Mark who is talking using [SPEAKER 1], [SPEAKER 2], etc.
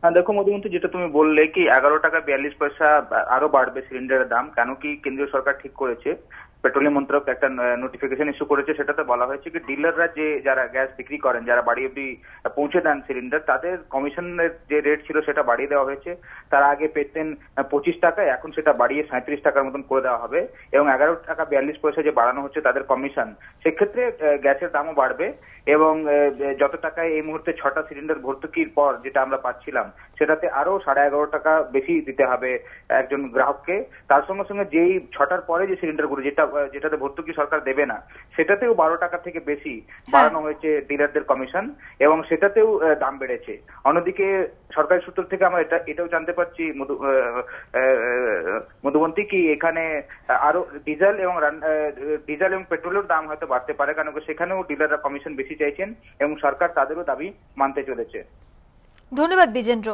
[SPEAKER 1] হ্যাঁ দেখো মধুমন্তী, যেটা তুমি বললে কি 11 টাকা 42 পয়সা আরো বাড়বে সিলিন্ডারের দাম, কেন কি কেন্দ্রীয় সরকার ঠিক করেছে, পেট্রোলিয়াম মন্ত্রক একটা নোটিফিকেশন ইস্যু করেছে, সেটাতে বলা হয়েছে কি ডিলাররা যে যারা গ্যাস বিক্রি করেন, যারা বাড়ি অব্দি পৌঁছে দেন সিলিন্ডার, তাদের কমিশনের যে রেট ছিল সেটা বাড়িয়ে দেওয়া হয়েছে। তারা আগে পেতেন 25 টাকায়, এখন সেটা বাড়িয়ে 37 টাকার মতন করে দেওয়া হবে। এবং 11 টাকা 42 পয়সা যে বাড়ানো হচ্ছে তাদের কমিশন, সেক্ষেত্রে গ্যাসের দামও বাড়বে। এবং যত টাকায় এই মুহূর্তে 6টা সিলিন্ডার ভর্তুকির পর যেটা আমরা পাচ্ছিলাম, সেটাতে আরো 11.5 টাকা বেশি দিতে হবে একজন গ্রাহককে। তার সঙ্গে সঙ্গে যেই 6টার পরে যে সিলিন্ডারগুলো যেটাতে ভর্তুকি সরকার দেবে না, সেটাতেও 12 টাকা থেকে বেশি
[SPEAKER 2] হ্যাঁ।
[SPEAKER 1] বাড়ানো হয়েছে ডিলারদের কমিশন, এবং সেটাতেও দাম বেড়েছে। অন্যদিকে সরকারি সূত্র থেকে আমরা এটাও জানতে পারছি মধুবন্তী, কি এখানে আরো ডিজেল এবং পেট্রোলের দাম হয়তো বাড়তে পারে, কারণ সেখানেও ডিলাররা কমিশন বেশি চাইছেন এবং সরকার তাদেরও দাবি মানতে চলেছে।
[SPEAKER 2] ধন্যবাদ বিজেন্দ্র।